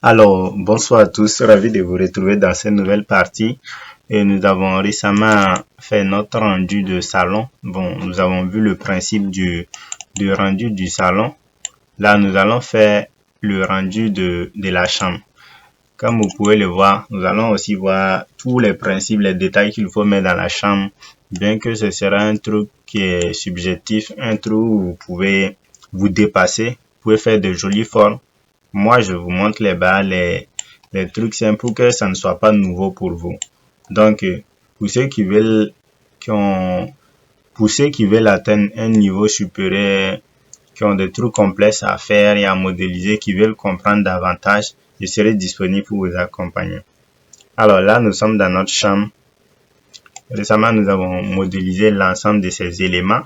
Alors, bonsoir à tous, ravi de vous retrouver dans cette nouvelle partie. Et nous avons récemment fait notre rendu de salon. Bon, nous avons vu le principe du rendu du salon. Là, nous allons faire le rendu de la chambre. Comme vous pouvez le voir, nous allons aussi voir tous les principes, les détails qu'il faut mettre dans la chambre. Bien que ce sera un truc qui est subjectif, un truc où vous pouvez vous dépasser, vous pouvez faire de jolies formes. Moi, je vous montre les bas, les trucs simples pour que ça ne soit pas nouveau pour vous. Donc, pour ceux qui veulent, qui ont, pour ceux qui veulent atteindre un niveau supérieur, qui ont des trucs complexes à faire et à modéliser, qui veulent comprendre davantage, je serai disponible pour vous accompagner. Alors là, nous sommes dans notre chambre. Récemment, nous avons modélisé l'ensemble de ces éléments.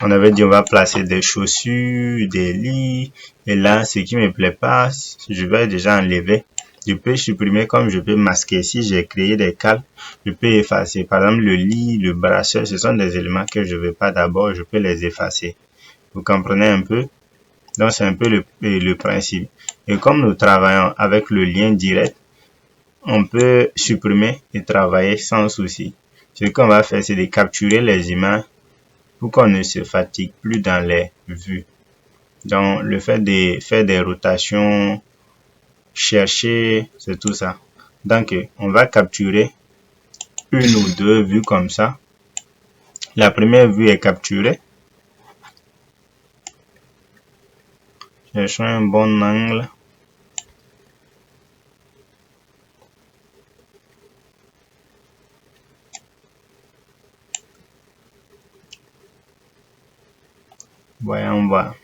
On avait dit on va placer des chaussures, des lits. Et là, ce qui me plaît pas, je vais déjà enlever. Je peux supprimer comme je peux masquer. Si j'ai créé des calques, je peux effacer. Par exemple, le lit, le brasseur, ce sont des éléments que je veux pas d'abord, je peux les effacer. Vous comprenez un peu? Donc, c'est un peu le principe. Et comme nous travaillons avec le lien direct, on peut supprimer et travailler sans souci. Ce qu'on va faire, c'est de capturer les images pour qu'on ne se fatigue plus dans les vues. Donc, le fait de faire des rotations, chercher, c'est tout ça. Donc, on va capturer une ou deux vues comme ça. La première vue est capturée. Cherchons un bon angle. Voyons voir.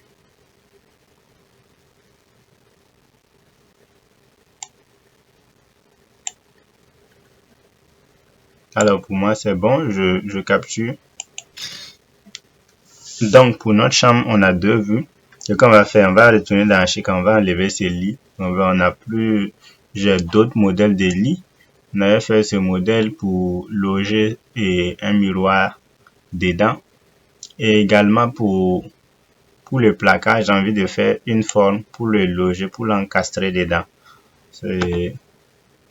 Alors, pour moi, c'est bon. Je capture. Donc, pour notre chambre, on a deux vues. Ce qu'on va faire, on va retourner dans Archic, on va enlever ces lits. On n'a plus, j'ai d'autres modèles de lits. On avait fait ce modèle pour loger un miroir dedans. Et également pour le placard, j'ai envie de faire une forme pour le loger, pour l'encastrer dedans.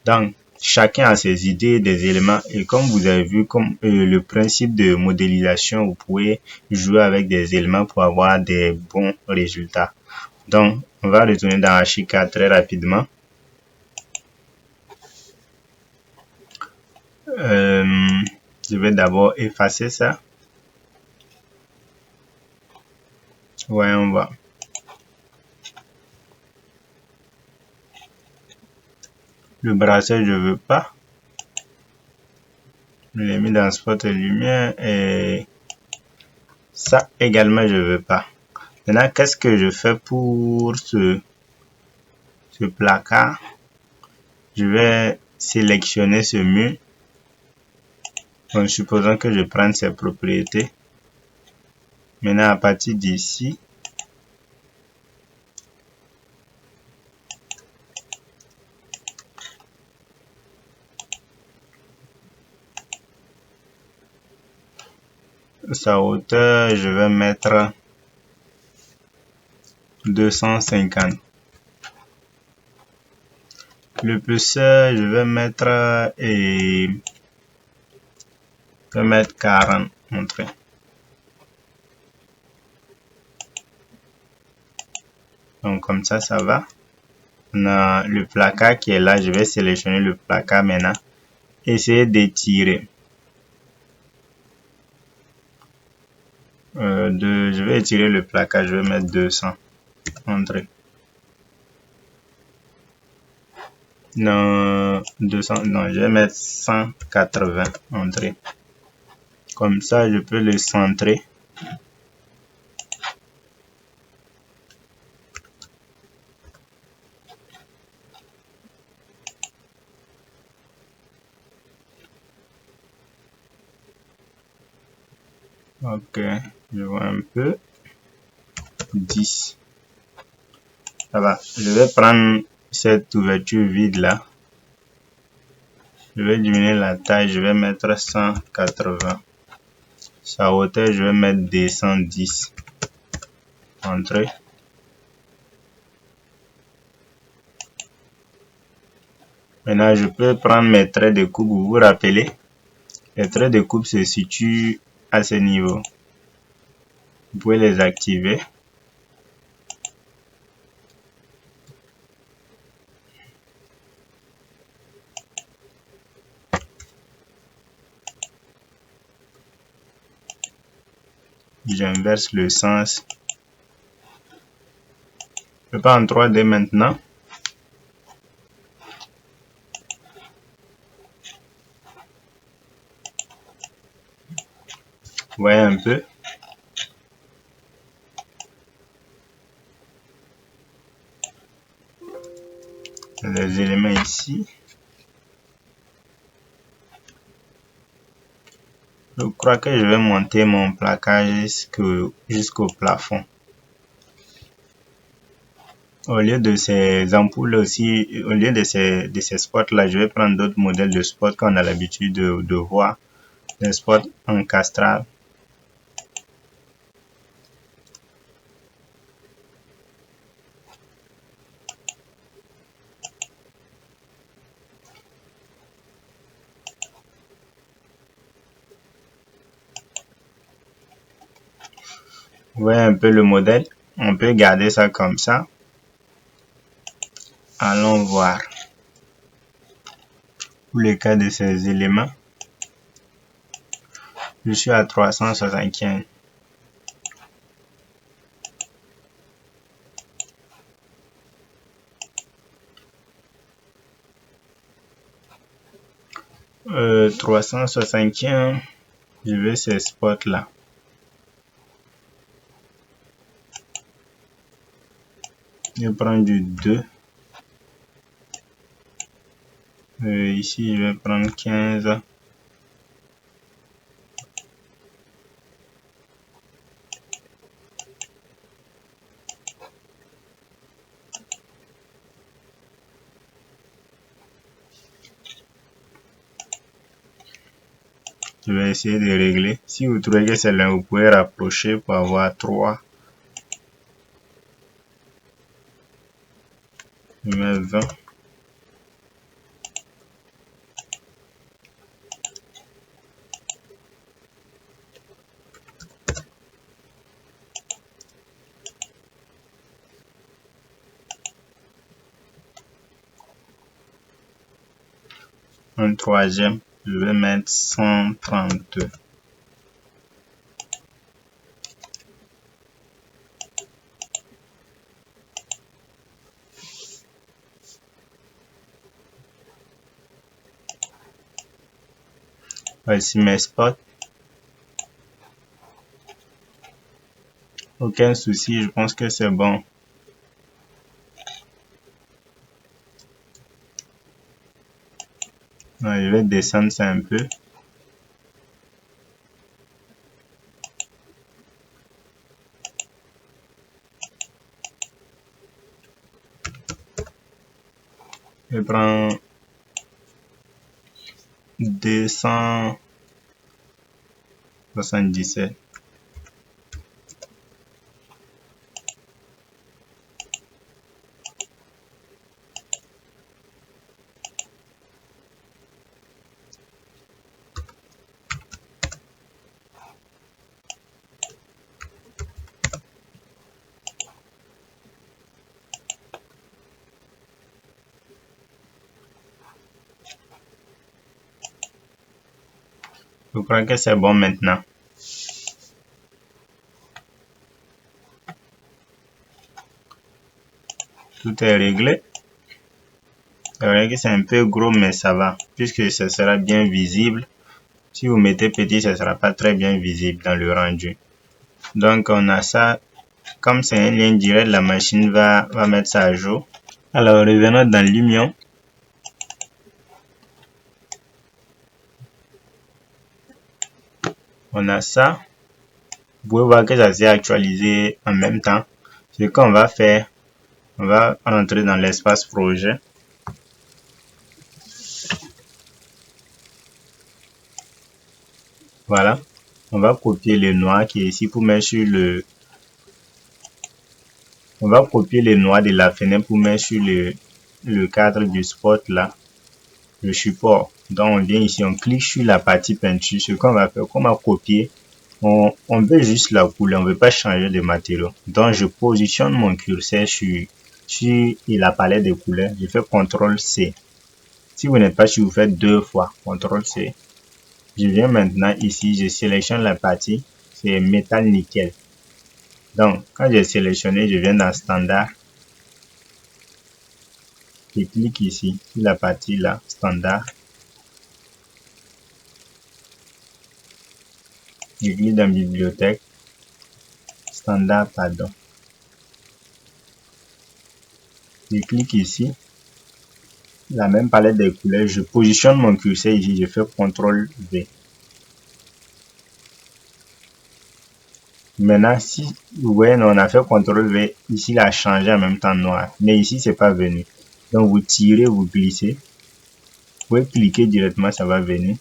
Donc, chacun a ses idées, des éléments. Et comme vous avez vu, comme le principe de modélisation, vous pouvez jouer avec des éléments pour avoir des bons résultats. Donc, on va retourner dans Archicad très rapidement. Je vais d'abord effacer ça. Voyons voir. Le bracelet, je veux pas. Je l'ai mis dans spot et lumière et ça également, je veux pas. Maintenant, qu'est-ce que je fais pour ce placard? Je vais sélectionner ce mur. En supposant que je prenne ses propriétés. Maintenant, à partir d'ici, sa hauteur, je vais mettre 250. L'épaisseur, je vais mettre 40 entrées. Donc comme ça va. On a le placard qui est là. Je vais sélectionner le placard maintenant. Essayer d'étirer. Je vais étirer le placard. Je vais mettre 200 entrées. Non, 200, non, je vais mettre 180 entrées. Comme ça, je peux le centrer. Ok, je vois un peu. 10. Ça va. Je vais prendre cette ouverture vide là. Je vais diminuer la taille. Je vais mettre 180. Sa hauteur, je vais mettre 210. Entrée. Maintenant, je peux prendre mes traits de coupe. Vous vous rappelez, les traits de coupe se situent à ce niveau. Vous pouvez les activer. J'inverse le sens. Je peux en 3D maintenant. Vous voyez un peu. Les éléments ici. Je crois que je vais monter mon placage jusqu'au plafond. Au lieu de ces ampoules aussi, au lieu de ces spots là, je vais prendre d'autres modèles de spots qu'on a l'habitude de voir. Des spots encastrables. Vous voyez un peu le modèle. On peut garder ça comme ça. Allons voir. Pour le cas de ces éléments, je suis à 375. Euh, 375, je vais ces spots là. Je prends du 2. Ici, je vais prendre 15. Je vais essayer de régler. Si vous trouvez que c'est là, vous pouvez rapprocher pour avoir 3. Je mets 20. Un troisième, je vais mettre 132. Voici mes spots. Aucun souci, je pense que c'est bon. Je vais descendre ça un peu. Je prends 277. Je crois que c'est bon maintenant. Tout est réglé. C'est vrai que c'est un peu gros, mais ça va, puisque ce sera bien visible. Si vous mettez petit, ce sera pas très bien visible dans le rendu. Donc, on a ça. Comme c'est un lien direct, la machine va mettre ça à jour. Alors, revenons dans Lumion. On a ça. Vous pouvez voir que ça s'est actualisé en même temps. Ce qu'on va faire, on va rentrer dans l'espace projet. Voilà. On va copier le noir qui est ici pour mettre sur le... On va copier le noir de la fenêtre pour mettre sur le cadre du spot là. le support. Donc on vient ici, on clique sur la partie peinture. Ce qu'on va faire, qu'on va copier, on veut juste la couleur, on veut pas changer de matériau. Donc je positionne mon curseur sur la palette de couleurs. Je fais CTRL C. Si vous n'êtes pas sûr, vous faites 2 fois CTRL C. Je viens maintenant ici, je sélectionne la partie, c'est métal nickel. Donc quand j'ai sélectionné, je viens dans standard. Je clique ici sur la partie là, standard. Je clique dans bibliothèque, standard, pardon. Je clique ici, la même palette de couleurs, je positionne mon curseur ici, je fais CTRL V. Maintenant, si vous voyez, on a fait CTRL V, ici il a changé en même temps noir, mais ici c'est pas venu. Donc vous tirez, vous glissez, vous pouvez cliquer directement, ça va venir.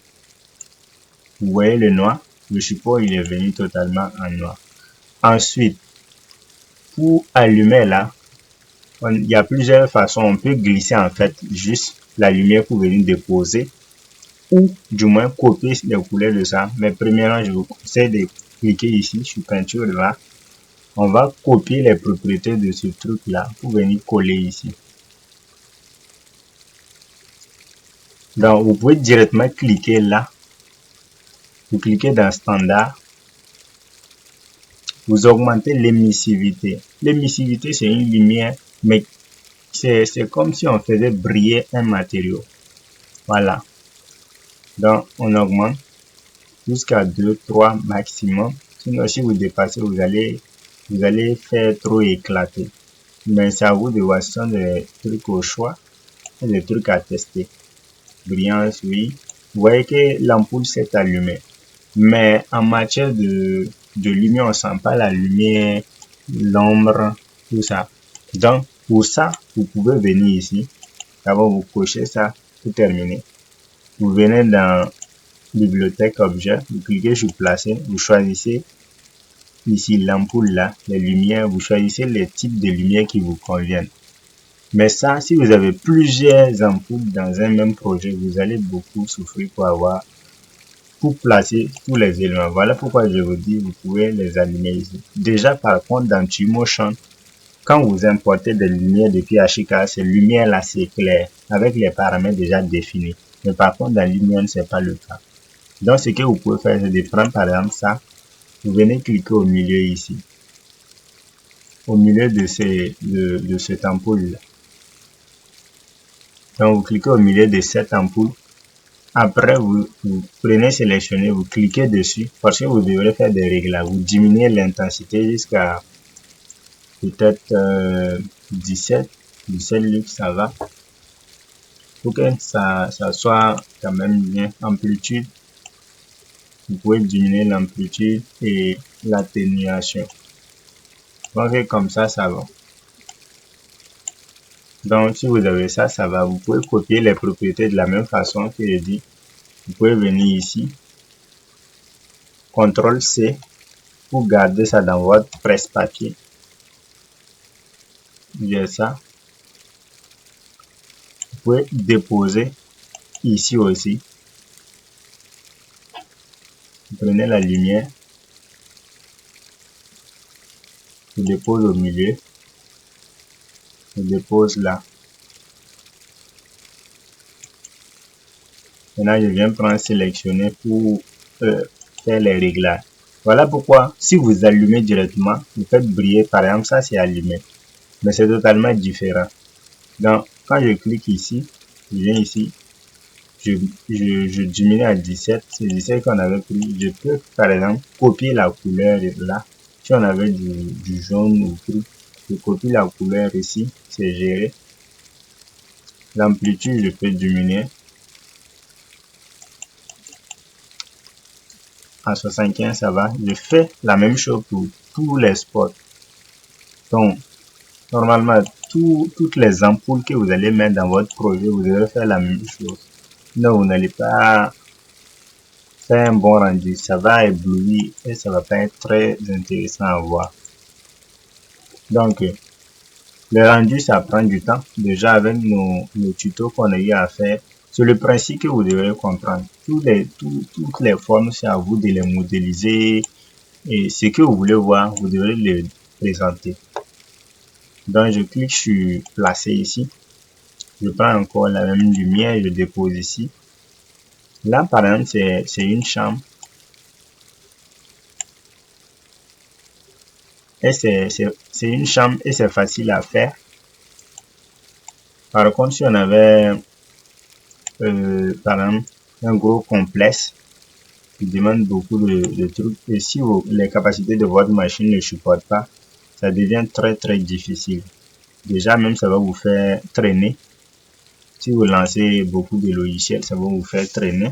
Vous voyez le noir, le support il est venu totalement en noir. Ensuite, pour allumer là, il y a plusieurs façons. On peut glisser en fait juste la lumière pour venir déposer ou du moins copier les couleurs de ça. Mais premièrement, je vous conseille de cliquer ici sur peinture là. On va copier les propriétés de ce truc là pour venir coller ici. Donc vous pouvez directement cliquer là. Vous cliquez dans standard. Vous augmentez l'émissivité. L'émissivité c'est une lumière, mais c'est comme si on faisait briller un matériau. Voilà. Donc on augmente jusqu'à 2, 3 maximum. Sinon si vous dépassez, vous allez faire trop éclater. Mais c'est à vous de voir, ce sont des trucs au choix et des trucs à tester. Brillance, oui. Vous voyez que l'ampoule s'est allumée. Mais en matière de lumière, on sent pas la lumière, l'ombre, tout ça. Donc, pour ça, vous pouvez venir ici. D'abord, vous cochez ça pour terminer. Vous venez dans bibliothèque objet, vous cliquez sur placer, vous choisissez ici l'ampoule là, les lumières, vous choisissez les types de lumières qui vous conviennent. Mais ça, si vous avez plusieurs ampoules dans un même projet, vous allez beaucoup souffrir pour placer tous les éléments. Voilà pourquoi je vous dis, vous pouvez les allumer ici. Déjà, par contre, dans Twinmotion, quand vous importez des lumières depuis HK, ces lumières-là, c'est clair, avec les paramètres déjà définis. Mais par contre, dans Lumion, c'est pas le cas. Donc, ce que vous pouvez faire, c'est de prendre, par exemple, ça. Vous venez cliquer au milieu ici. Au milieu de cette ampoule-là. Donc, vous cliquez au milieu de cette ampoule. Après, vous prenez, sélectionnez, vous cliquez dessus parce que vous devrez faire des réglages. Vous diminuez l'intensité jusqu'à peut-être 17 lux, ça va. Pour que ça soit quand même bien. Amplitude, vous pouvez diminuer l'amplitude et l'atténuation. Donc, comme ça va. Donc, si vous avez ça, ça va. Vous pouvez copier les propriétés de la même façon que j'ai dit. Vous pouvez venir ici, CTRL C pour garder ça dans votre presse-papier. J'ai ça. Vous pouvez déposer ici aussi. Vous prenez la lumière, vous dépose au milieu, vous dépose là. Maintenant, je viens prendre sélectionner pour faire les réglages. Voilà pourquoi, si vous allumez directement, vous faites briller, par exemple, ça c'est allumé. Mais c'est totalement différent. Donc, quand je clique ici, je viens ici, je diminue à 17. C'est 17 qu'on avait pris. Je peux, par exemple, copier la couleur là. Si on avait du jaune ou tout, je copie la couleur ici, c'est géré. L'amplitude, je peux diminuer à 75, ça va. Je fais la même chose pour tous les spots. Donc, normalement, toutes les ampoules que vous allez mettre dans votre projet, vous devez faire la même chose. Non, vous n'allez pas faire un bon rendu. Ça va éblouir et ça va pas être très intéressant à voir. Donc, le rendu, ça prend du temps. Déjà, avec nos tutos qu'on a eu à faire, C'est le principe que vous devrez comprendre. Toutes les formes, c'est à vous de les modéliser. Et ce que vous voulez voir, vous devrez le présenter. Donc, je clique sur placer ici. Je prends encore la même lumière et je dépose ici. Là, par exemple, c'est une chambre. Et c'est une chambre et c'est facile à faire. Par contre, si on avait, par exemple, un gros complexe qui demande beaucoup de trucs, et si les capacités de votre machine ne supportent pas, ça devient très difficile. Déjà, même ça va vous faire traîner. Si vous lancez beaucoup de logiciels, ça va vous faire traîner.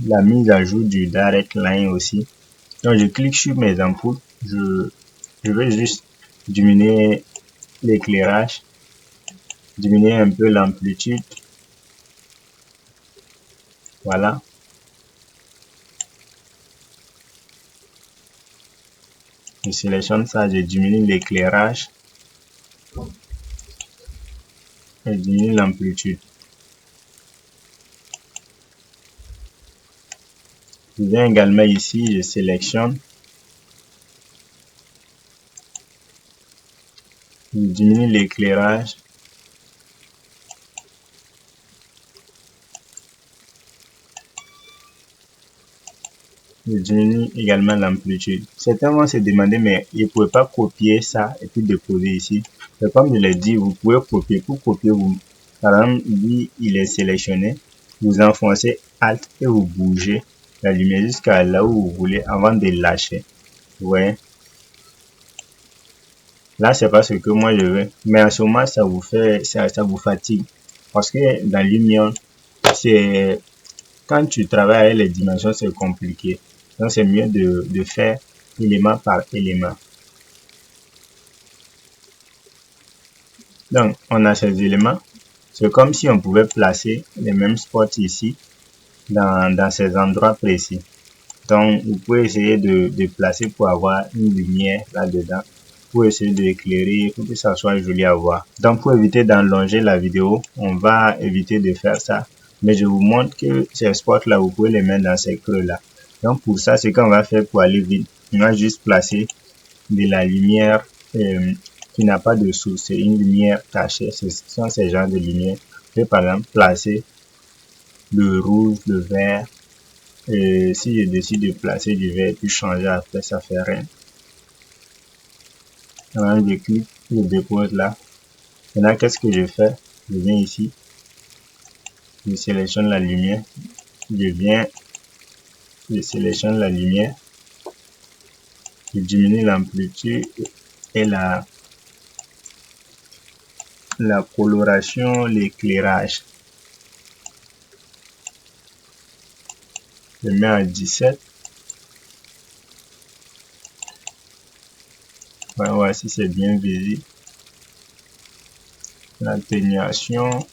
La mise à jour du direct line aussi. Donc, je clique sur mes ampoules. Je vais juste diminuer l'éclairage, diminuer un peu l'amplitude. Voilà. Je sélectionne ça, je diminue l'éclairage et diminue l'amplitude. Je viens également ici, je sélectionne, je diminue l'éclairage, je diminue également l'amplitude. Certains vont se demander, mais ils ne pouvaient pas copier ça et puis déposer ici. Mais comme je l'ai dit, vous pouvez copier. Pour copier, par exemple, lui, il est sélectionné. Vous enfoncez Alt et vous bougez la lumière jusqu'à là où vous voulez avant de lâcher. Vous voyez? Là, c'est pas ce que moi je veux. Mais en ce moment, ça vous fatigue. Parce que dans Lumion, c'est, quand tu travailles avec les dimensions, c'est compliqué. Donc, c'est mieux de faire élément par élément. Donc, on a ces éléments. C'est comme si on pouvait placer les mêmes spots ici dans ces endroits précis. Donc, vous pouvez essayer de placer pour avoir une lumière là-dedans, pour essayer d'éclairer, pour que ça soit joli à voir. Donc, pour éviter d'allonger la vidéo, on va éviter de faire ça. Mais je vous montre que ces spots-là, vous pouvez les mettre dans ces creux-là. Donc, pour ça, ce qu'on va faire pour aller vite, on va juste placer de la lumière qui n'a pas de source. C'est une lumière cachée. Ce sont ces genres de lumière. Je vais par exemple placer le rouge, le vert. Et si je décide de placer du vert puis changer après, ça fait rien. Alors, je clique, je dépose là. Maintenant, qu'est-ce que je fais? Je viens ici. Je sélectionne la lumière. Je sélectionne la lumière. Je diminue l'amplitude et la coloration, l'éclairage. Je mets à 17. On va voir si c'est bien visible. L'atténuation.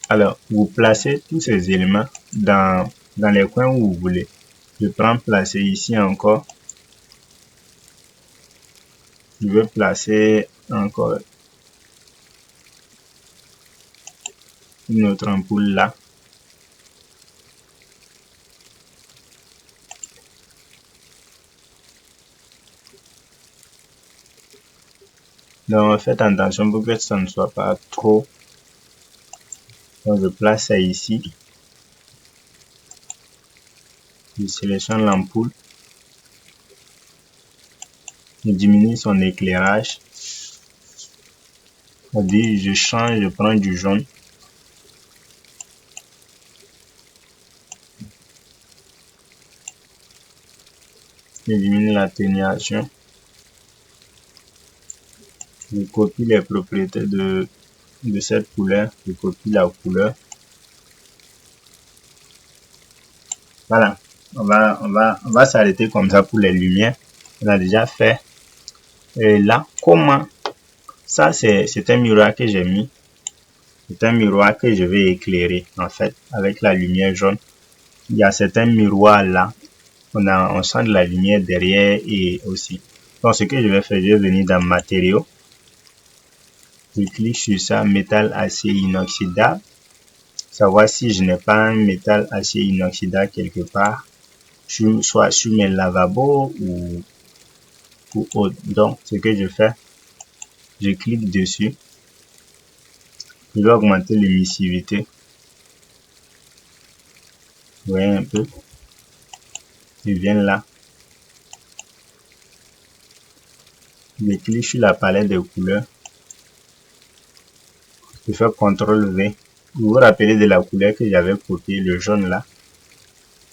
Alors, vous placez tous ces éléments dans les coins où vous voulez. Je prends placer ici encore. Je vais placer encore une autre ampoule là. Donc, faites attention pour que ça ne soit pas trop. Donc, je place ça ici. Je sélectionne l'ampoule. Je diminue son éclairage. C'est-à-dire, je change, je prends du jaune. Je diminue l'atténuation. Je copie les propriétés de cette couleur. Je copie la couleur. Voilà. On va s'arrêter comme ça pour les lumières. On a déjà fait. Et là, comment? Ça, c'est un miroir que j'ai mis. C'est un miroir que je vais éclairer, en fait, avec la lumière jaune. Il y a certains miroirs là on sent de la lumière derrière et aussi. Donc, ce que je vais faire, je vais venir dans matériaux. Je clique sur ça, métal acier inoxydable. Savoir si je n'ai pas un métal acier inoxydable quelque part, soit sur mes lavabos ou autre. Donc, ce que je fais, je clique dessus. Je vais augmenter l'émissivité. Vous voyez un peu. Je viens là. Je clique sur la palette de couleurs. Je fais CTRL V. Vous vous rappelez de la couleur que j'avais copié, le jaune là.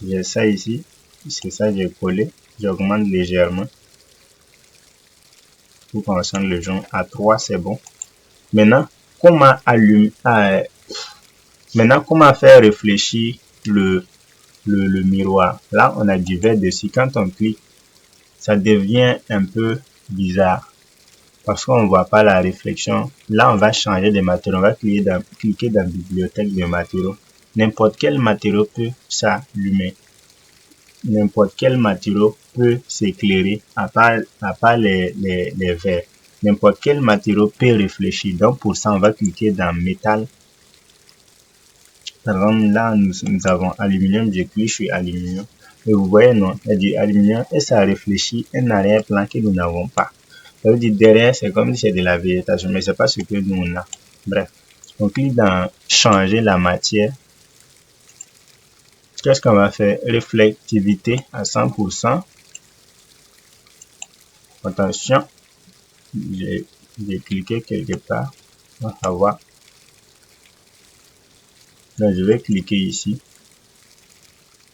J'ai ça ici. C'est ça, j'ai collé. J'augmente légèrement. Pour qu'on sente le jaune. À 3, c'est bon. Maintenant, comment faire réfléchir le miroir? Là, on a du vert dessus. Quand on clique, ça devient un peu bizarre. Parce qu'on ne voit pas la réflexion. Là, on va changer de matériau. On va cliquer dans bibliothèque de matériaux. N'importe quel matériau peut s'allumer. N'importe quel matériau peut s'éclairer à part les verres. N'importe quel matériau peut réfléchir. Donc, pour ça, on va cliquer dans métal. Par exemple, là, nous avons aluminium. Je clique sur aluminium. Et vous voyez, non, il y a du aluminium et ça réfléchit un arrière-plan que nous n'avons pas. Ça veut dire derrière, c'est comme si c'est de la végétation, mais c'est pas ce que nous on a. Bref, on clique dans changer la matière. Qu'est-ce qu'on va faire? Réflectivité à 100%. Attention, j'ai cliqué quelque part. On va voir. Donc, je vais cliquer ici.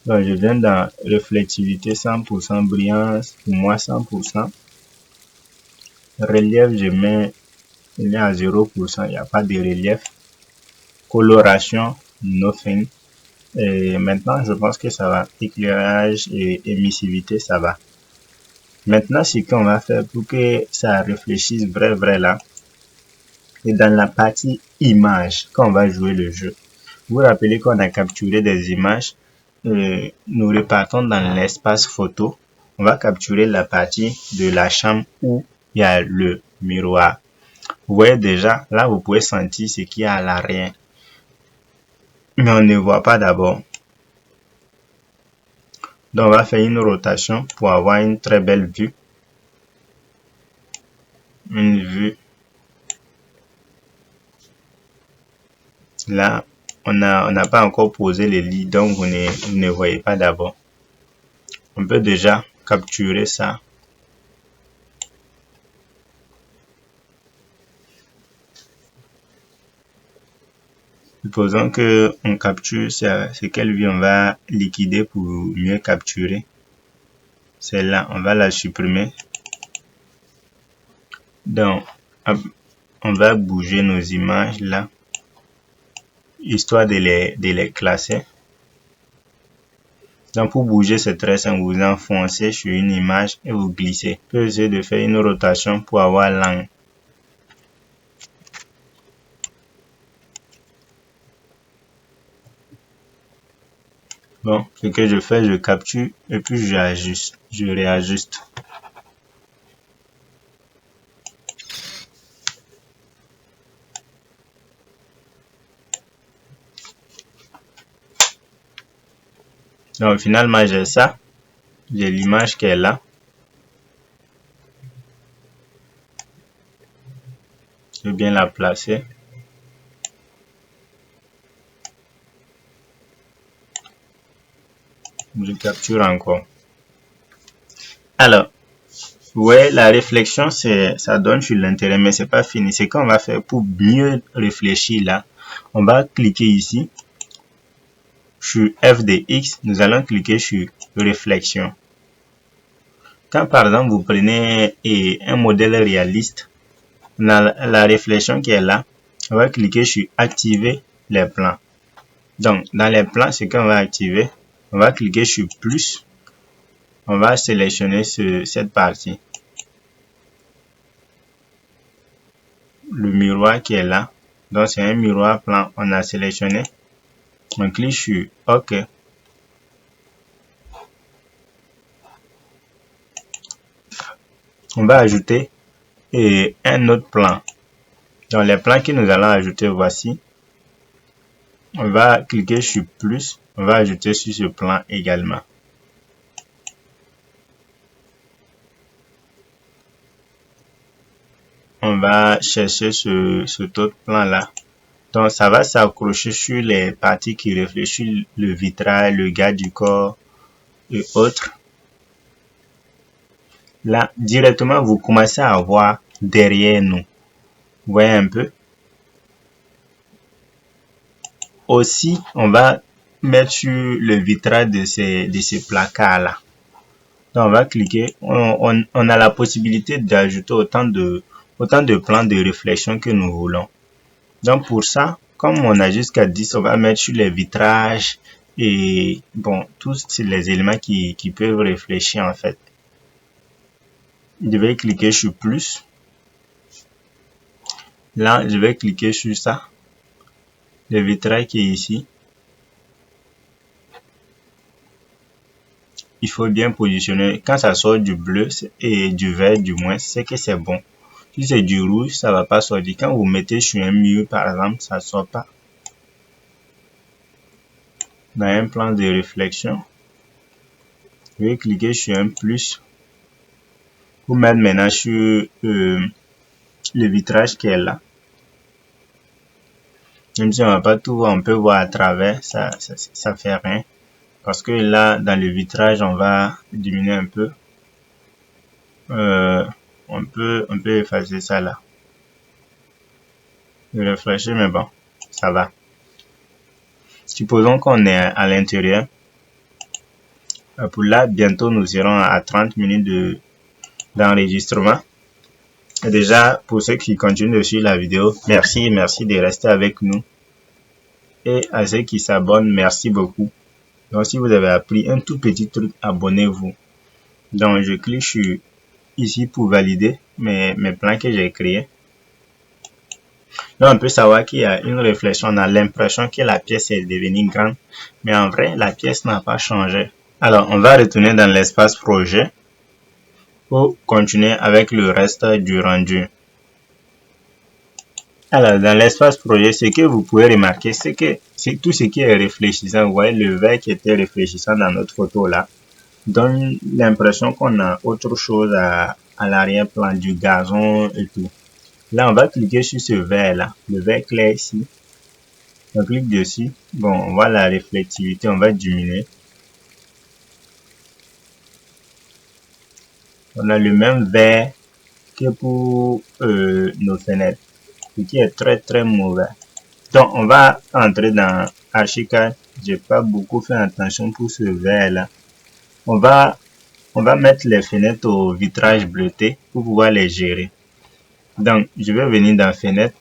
Donc, je viens dans réflectivité 100%, brillance, pour moi 100%. Relief, je mets, il est à 0%, il n'y a pas de relief. Coloration, nothing. Et maintenant, je pense que ça va. Éclairage et émissivité, ça va. Maintenant, ce qu'on va faire pour que ça réfléchisse vrai là, et dans la partie image, quand on va jouer le jeu, vous vous rappelez qu'on a capturé des images, nous repartons dans l'espace photo, on va capturer la partie de la chambre où il y a le miroir. Vous voyez déjà, là vous pouvez sentir ce qu'il y a à l'arrière. Mais on ne voit pas d'abord. Donc on va faire une rotation pour avoir une très belle vue. Une vue. Là, on n'a pas encore posé les lits, donc vous ne voyez pas d'abord. On peut déjà capturer ça. Supposons que on capture c'est quelle vue on va liquider pour mieux capturer. Celle-là, on va la supprimer. Donc, on va bouger nos images là, histoire de les classer. Donc, pour bouger, c'est très simple. Vous enfoncez sur une image et vous glissez. Vous pouvez essayer de faire une rotation pour avoir l'angle. Bon, ce que je fais, je capture et puis j'ajuste, je réajuste. Donc finalement j'ai ça, j'ai l'image qui est là. Je vais bien la placer. Je capture encore. Alors, vous voyez, la réflexion, ça donne sur l'intérieur, mais c'est pas fini. C'est qu'on va faire pour mieux réfléchir là. On va cliquer ici sur F de X. Nous allons cliquer sur réflexion. Quand par exemple vous prenez un modèle réaliste, la réflexion qui est là, on va cliquer sur activer les plans. Donc, dans les plans, ce qu'on va activer, on va cliquer sur plus. On va sélectionner cette partie. Le miroir qui est là. Donc, c'est un miroir plan. On a sélectionné. On clique sur OK. on va ajouter un autre plan. Dans les plans que nous allons ajouter, voici. On va cliquer sur plus. On va ajouter sur ce plan également. On va chercher cet autre plan-là. Donc, ça va s'accrocher sur les parties qui réfléchissent, le vitrail, le garde du corps et autres. Là, directement, vous commencez à voir derrière nous. Vous voyez un peu? Aussi, on va mettre sur le vitrail de ces placards-là. Donc, on va cliquer. On a la possibilité d'ajouter autant de plans de réflexion que nous voulons. Donc, pour ça, comme on a jusqu'à 10, on va mettre sur les vitrages et bon, tous les éléments qui peuvent réfléchir en fait. Je vais cliquer sur plus. Là, je vais cliquer sur ça. Le vitrail qui est ici. Il faut bien positionner. Quand ça sort du bleu et du vert du moins, c'est que c'est bon. Si c'est du rouge, ça va pas sortir. Quand vous mettez sur un mur, par exemple, ça sort pas. Dans un plan de réflexion, je vais cliquer sur un plus. Pour mettre maintenant sur le vitrage qui est là. Même si on va pas tout voir, on peut voir à travers, ça fait rien. Parce que là, dans le vitrage, on va diminuer un peu. On peut effacer ça là. Le réfléchir, mais bon, ça va. Supposons qu'on est à l'intérieur. Pour là, bientôt, nous serons à 30 minutes d'enregistrement. Déjà, pour ceux qui continuent de suivre la vidéo, merci de rester avec nous. Et à ceux qui s'abonnent, merci beaucoup. Donc, si vous avez appris un tout petit truc, abonnez-vous. Donc, je clique sur ici pour valider mes plans que j'ai créés. Là, on peut savoir qu'il y a une réflexion. On a l'impression que la pièce est devenue grande. Mais en vrai, la pièce n'a pas changé. Alors, on va retourner dans l'espace projet pour continuer avec le reste du rendu. Alors, dans l'espace projet, ce que vous pouvez remarquer, c'est que c'est tout ce qui est réfléchissant. Vous voyez, le vert qui était réfléchissant dans notre photo là, donne l'impression qu'on a autre chose à l'arrière-plan, du gazon et tout. Là, on va cliquer sur ce vert là, le vert clair ici. On clique dessus. Bon, on voit la réflectivité, on va diminuer. On a le même vert que pour nos fenêtres, ce qui est très mauvais. Donc, on va entrer dans Archicad. J'ai pas beaucoup fait attention pour ce vert là. On va mettre les fenêtres au vitrage bleuté pour pouvoir les gérer. Donc, je vais venir dans fenêtre.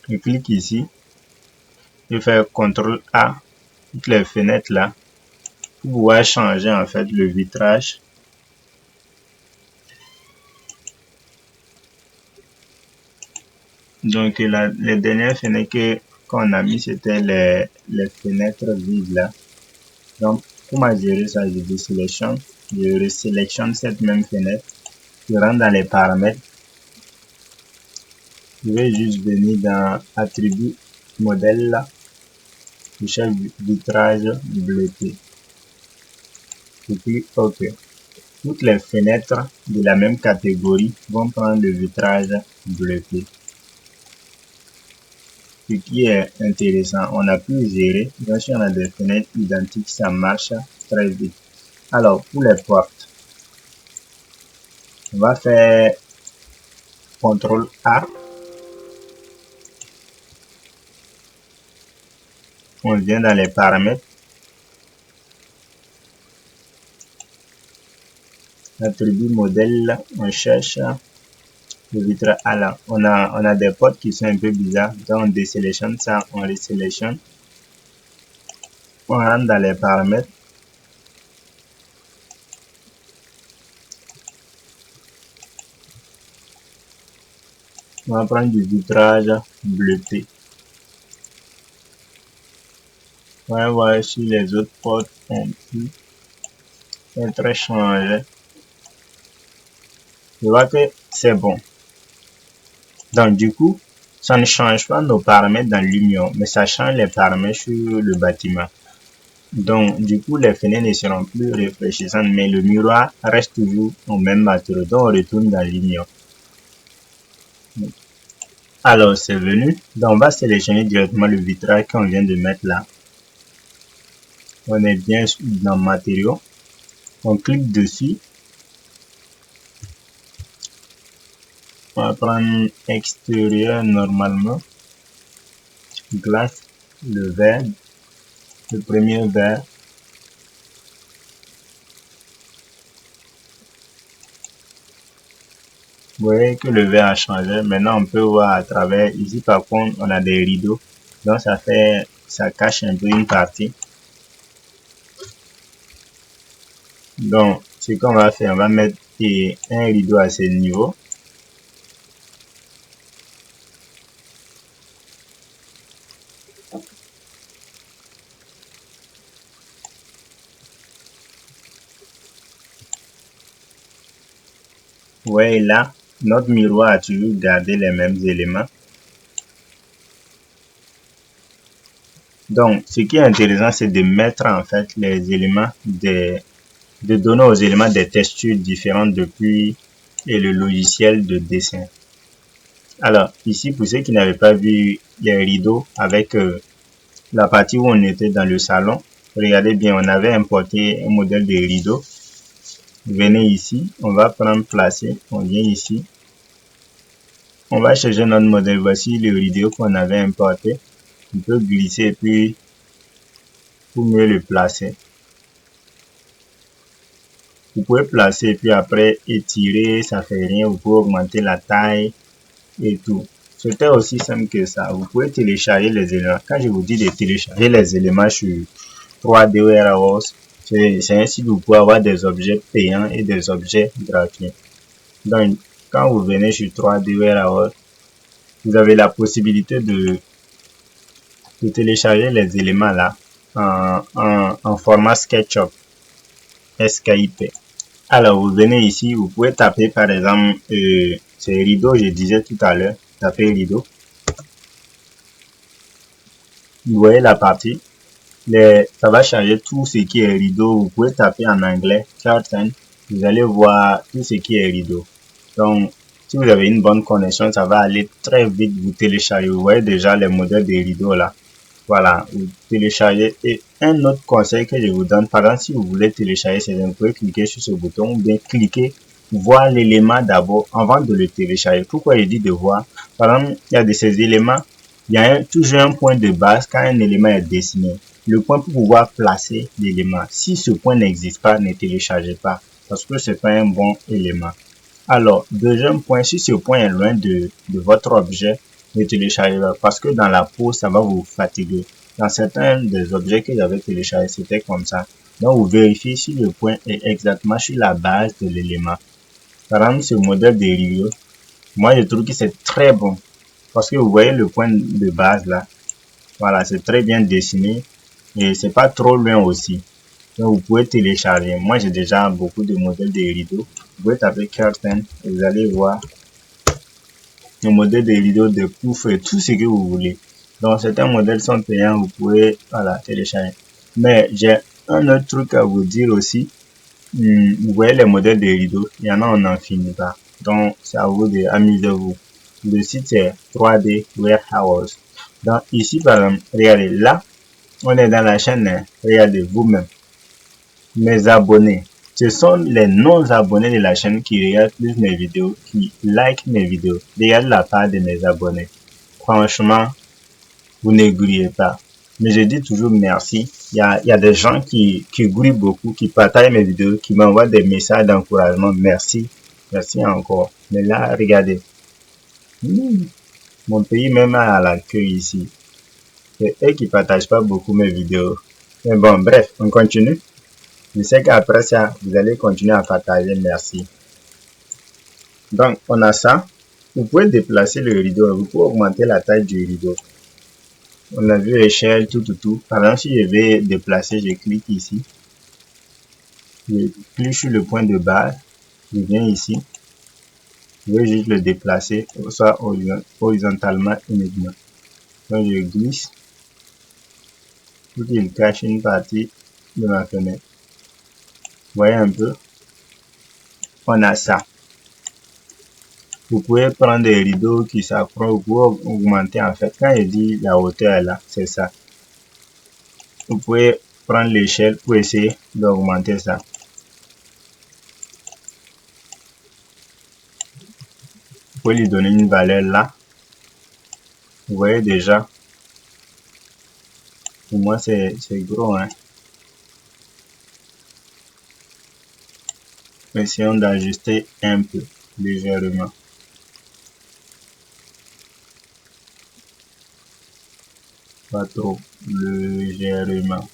Je clique ici. Je vais faire CTRL A. Toutes les fenêtres là. Pour pouvoir changer en fait le vitrage. Donc, les dernières fenêtres qu'on a mis, c'était les fenêtres vides là. Donc, pour gérer ça, je désélectionne. Je resélectionne cette même fenêtre. Je rentre dans les paramètres. Je vais juste venir dans attribut modèle là. Je cherche vitrage bleuté. Et puis OK. Toutes les fenêtres de la même catégorie vont prendre le vitrage bleuté. Ce qui est intéressant, on a pu gérer. Bien sûr, on a des fenêtres identiques, ça marche très vite. Alors, pour les portes, on va faire CTRL A. On vient dans les paramètres. Attribut modèle, on cherche le vitrage. Alors, on a des portes qui sont un peu bizarres. Donc, on désélectionne ça, on resélectionne. On rentre dans les paramètres. On va prendre du vitrage bleuté. On va voir si les autres portes ont pu être changées. Je vois que c'est bon. Donc, du coup, ça ne change pas nos paramètres dans Lumion, mais ça change les paramètres sur le bâtiment. Donc, du coup, les fenêtres ne seront plus réfléchissantes, mais le miroir reste toujours au même matériau. Donc, on retourne dans Lumion. Alors, c'est venu. Donc, on va sélectionner directement le vitrage qu'on vient de mettre là. On est bien dans matériaux. On clique dessus. On va prendre extérieur normalement. Glace, le verre, le premier verre. Vous voyez que le verre a changé. Maintenant, on peut voir à travers. Ici, par contre, on a des rideaux. Donc, ça cache un peu une partie. Donc, ce qu'on va faire, on va mettre un rideau à ce niveau. Vous voyez là, notre miroir a toujours gardé les mêmes éléments. Donc, ce qui est intéressant, c'est de mettre en fait les éléments de donner aux éléments des textures différentes depuis le logiciel de dessin. Alors, ici, pour ceux qui n'avaient pas vu les rideaux avec la partie où on était dans le salon, regardez bien, on avait importé un modèle de rideau. Venez ici, on va prendre placer, on vient ici. On va chercher notre modèle. Voici le rideau qu'on avait importé. On peut glisser puis pour mieux le placer. Vous pouvez placer puis après étirer, ça fait rien. Vous pouvez augmenter la taille et tout. C'était aussi simple que ça. Vous pouvez télécharger les éléments. Quand je vous dis de télécharger les éléments sur 3D Warehouse, c'est un site où vous pouvez avoir des objets payants et des objets gratuits. Donc, quand vous venez sur 3D Warehouse, vous avez la possibilité de télécharger les éléments là en format SketchUp, SKIP. Alors, vous venez ici, vous pouvez taper par exemple ces rideaux, je disais tout à l'heure, taper rideau. Vous voyez la partie, ça va changer tout ce qui est rideau. Vous pouvez taper en anglais curtain, vous allez voir tout ce qui est rideau. Donc, si vous avez une bonne connexion, ça va aller très vite. Vous téléchargez, vous voyez déjà les modèles des rideaux là. Voilà, vous téléchargez. Et un autre conseil que je vous donne, par exemple, si vous voulez télécharger, c'est vous pouvez cliquer sur ce bouton ou bien cliquer, voir l'élément d'abord avant de le télécharger. Pourquoi je dis de voir? Par exemple, il y a de ces éléments, il y a toujours un point de base quand un élément est dessiné. Le point pour pouvoir placer l'élément. Si ce point n'existe pas, ne téléchargez pas parce que c'est pas un bon élément. Alors, deuxième point, si ce point est loin de votre objet, ne téléchargez pas parce que dans la pose, ça va vous fatiguer. Dans certains des objets que j'avais téléchargés, c'était comme ça. Donc, vous vérifiez si le point est exactement sur la base de l'élément. Par exemple, ce modèle de rideau, moi, je trouve que c'est très bon parce que vous voyez le point de base là. Voilà, c'est très bien dessiné et c'est pas trop loin aussi. Donc, vous pouvez télécharger. Moi, j'ai déjà beaucoup de modèles de rideaux. Vous pouvez taper curtain et vous allez voir le modèle de rideaux, de poufs et tout ce que vous voulez. Donc, certains modèles sont payants. Vous pouvez, voilà, télécharger. Mais j'ai un autre truc à vous dire aussi. Vous voyez les modèles de rideaux. Il y en a, on n'en finit pas. Donc, c'est à vous d'amuser-vous. Le site c'est 3D Warehouse. Donc, ici, par exemple, regardez, là, on est dans la chaîne. Regardez vous-même. Mes abonnés. Ce sont les non-abonnés de la chaîne qui regardent plus mes vidéos, qui like mes vidéos. Regardez la part de mes abonnés. Franchement, vous n'aigriez pas. Mais je dis toujours merci. Il y a des gens qui grillent beaucoup, qui partagent mes vidéos, qui m'envoient des messages d'encouragement. Merci. Merci encore. Mais là, regardez. Mon pays même a l'accueil ici. C'est eux qui partagent pas beaucoup mes vidéos. Mais bon, bref, on continue. Je sais qu'après ça, vous allez continuer à partager. Merci. Donc, on a ça. Vous pouvez déplacer le rideau. Vous pouvez augmenter la taille du rideau. On a vu échelle, tout. Par exemple, si je vais déplacer, je clique ici. Je clique sur le point de base. Je viens ici. Je vais juste le déplacer, soit horizontalement uniquement. Donc je glisse pour qu'il cache une partie de ma fenêtre. Vous voyez un peu, on a ça. Vous pouvez prendre des rideaux qui s'accrochent, vous pouvez augmenter en fait. Quand je dis la hauteur est là, c'est ça. Vous pouvez prendre l'échelle pour essayer d'augmenter ça. Vous pouvez lui donner une valeur là. Vous voyez déjà. Pour moi, c'est gros, hein. Essayons d'ajuster un peu, légèrement. Pas trop, légèrement.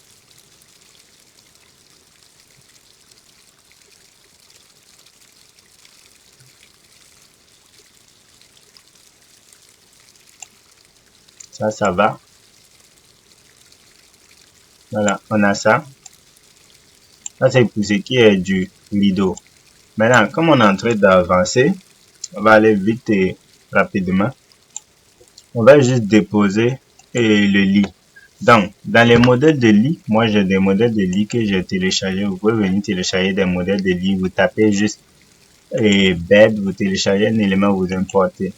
Ça va. Voilà, on a ça. Ça, c'est pour ce qui est du rideau. Maintenant, comme on est en train d'avancer, on va aller vite et rapidement. On va juste déposer le lit. Donc, dans les modèles de lit, moi j'ai des modèles de lit que j'ai téléchargés. Vous pouvez venir télécharger des modèles de lit. Vous tapez juste bed, vous téléchargez un élément, vous importez.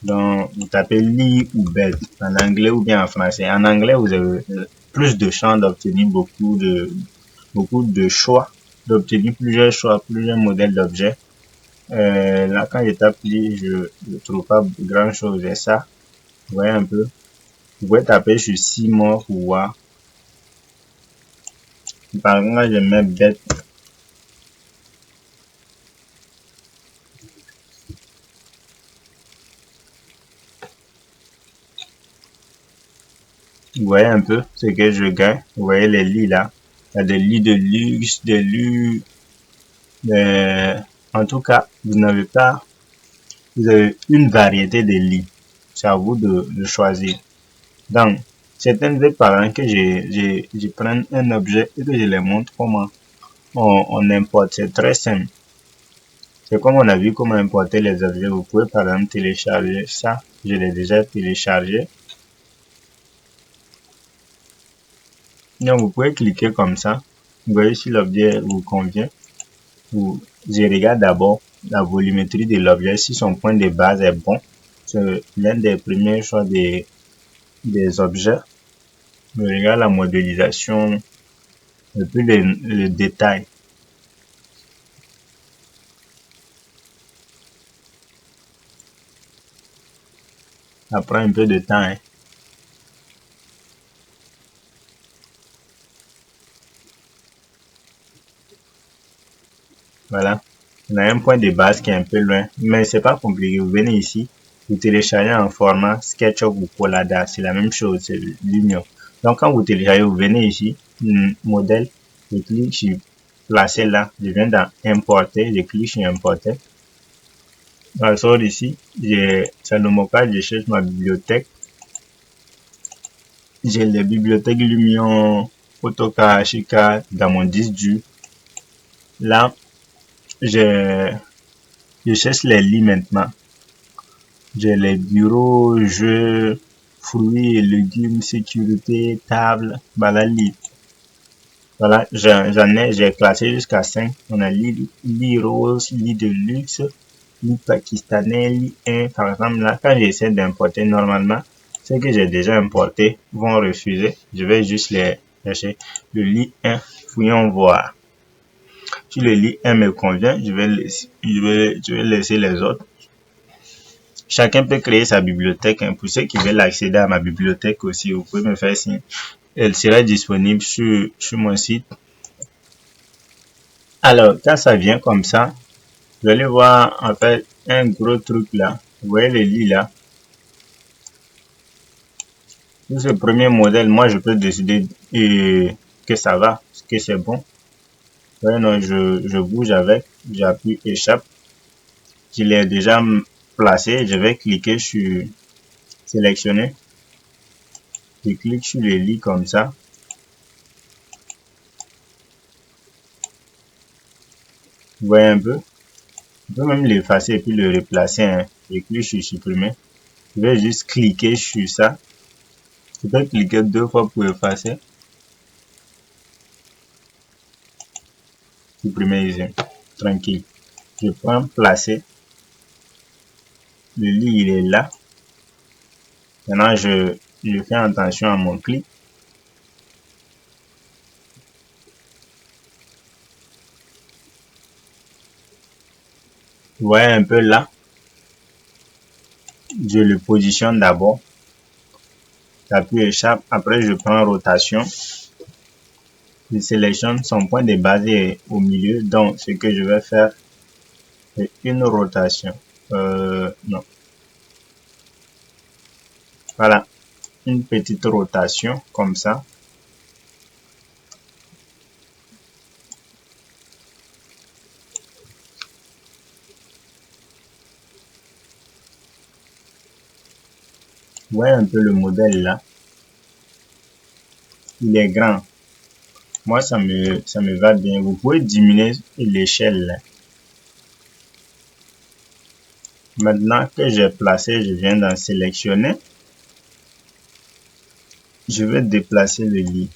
Donc, vous tapez lit ou bed en anglais ou bien en français. En anglais, vous avez plus de chances d'obtenir beaucoup de choix, d'obtenir plusieurs choix, plusieurs modèles d'objets. Là, quand je tape lit, je ne trouve pas grand chose. Et ça, vous voyez un peu. Vous pouvez taper sur Seymour ou voir. Par exemple, je mets bed. Vous voyez un peu ce que je gagne. Vous voyez les lits là. Il y a des lits de luxe, des lits. En tout cas, vous avez une variété de lits. C'est à vous de choisir. Donc, certaines des parents que je prends un objet et que je les montre comment on importe. C'est très simple. C'est comme on a vu comment importer les objets. Vous pouvez par exemple télécharger ça. Je l'ai déjà téléchargé. Donc, vous pouvez cliquer comme ça. Vous voyez si l'objet vous convient. Je regarde d'abord la volumétrie de l'objet. Si son point de base est bon, c'est l'un des premiers choix des objets. Je regarde la modélisation et puis le détail. Ça prend un peu de temps, hein. Voilà. On a un point de base qui est un peu loin, mais c'est pas compliqué. Vous venez ici, vous téléchargez en format SketchUp ou Collada. C'est la même chose, c'est l'union. Donc, quand vous téléchargez, vous venez ici, modèle, je clique sur placer là. Je viens d'importer, je clique sur importer. Je sors ici, c'est le mot-passe, je cherche ma bibliothèque. J'ai les bibliothèques Lumion, AutoCAD, Archicad dans mon disque dur. Là, je cherche les lits maintenant. J'ai les bureaux, jeux, fruits et légumes, sécurité, table, voilà, lit. Voilà, j'ai classé jusqu'à 5. On a lit rose, lit de luxe, lit pakistanais, lit 1. Par exemple, là, quand j'essaie d'importer normalement, ceux que j'ai déjà importés vont refuser. Je vais juste les chercher. Le lit 1, fouillons voir. Si le lit 1 me convient, je vais laisser les autres. Chacun peut créer sa bibliothèque. Pour ceux qui veulent accéder à ma bibliothèque aussi, vous pouvez me faire signe. Elle sera disponible sur mon site. Alors, quand ça vient comme ça, vous allez voir en fait un gros truc là. Vous voyez le lit là. Pour ce premier modèle, moi je peux décider que ça va, que c'est bon. Ouais, non, je bouge avec, j'appuie échappe. Je l'ai déjà placé, je vais cliquer sur sélectionner. Je clique sur le lit comme ça. Vous voyez un peu. Je peux même l'effacer et puis le replacer, hein. Et puis sur supprimer. Je vais juste cliquer sur ça. Je peux cliquer 2 fois pour effacer. Supprimer ici. Tranquille. Je prends placer. Le lit il est là. Maintenant je fais attention à mon clic. Vous voyez un peu là. Je le positionne d'abord. J'appuie échappe. Après je prends rotation. Je sélectionne son point de base est au milieu. Donc ce que je vais faire, c'est une rotation. Non. Voilà. Une petite rotation comme ça. Vous voyez un peu le modèle là. Il est grand. Moi, ça me va bien. Vous pouvez diminuer l'échelle. Maintenant que j'ai placé, je viens d'en sélectionner. Je vais déplacer le lit.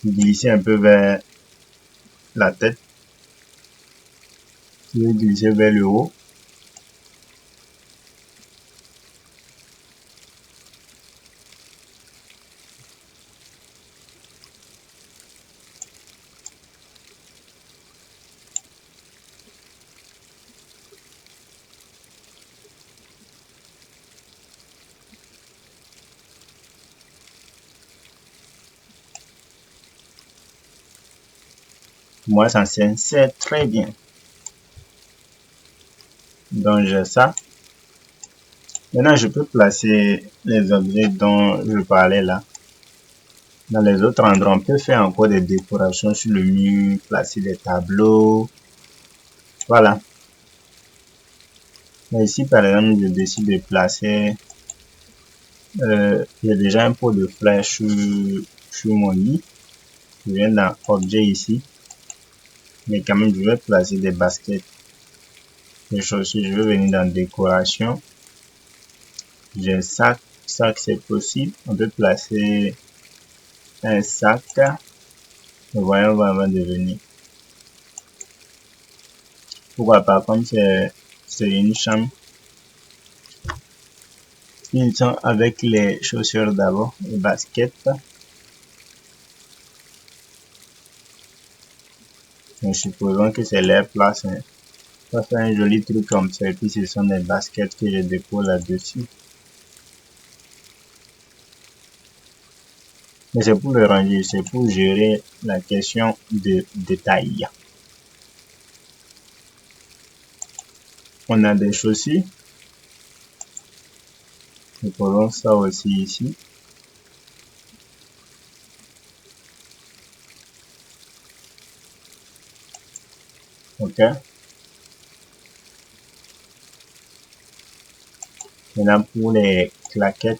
Glisser un peu vers la tête. Je vais glisser vers le haut. Moi, ça s'insère très bien. Donc, j'ai ça. Maintenant, je peux placer les objets dont je parlais là. Dans les autres endroits, on peut faire encore des décorations sur le mur, placer des tableaux. Voilà. Mais ici, par exemple, je décide de placer... j'ai déjà un pot de fleurs sur mon lit. Je viens dans objet ici. Mais quand même, je vais placer des baskets. Les chaussures, je vais venir dans décoration. J'ai un sac. Sac, c'est possible. On peut placer un sac. Le voyant va devenir. Pourquoi pas, comme c'est une chambre. Ils sont avec les chaussures d'abord, les baskets. Donc, supposons que c'est leur place. Hein. On va faire un joli truc comme ça. Et puis, ce sont des baskets que je dépose là-dessus. Mais c'est pour le ranger, c'est pour gérer la question de détail. On a des chaussures. Nous posons ça aussi ici. Ok. Maintenant, pour les claquettes,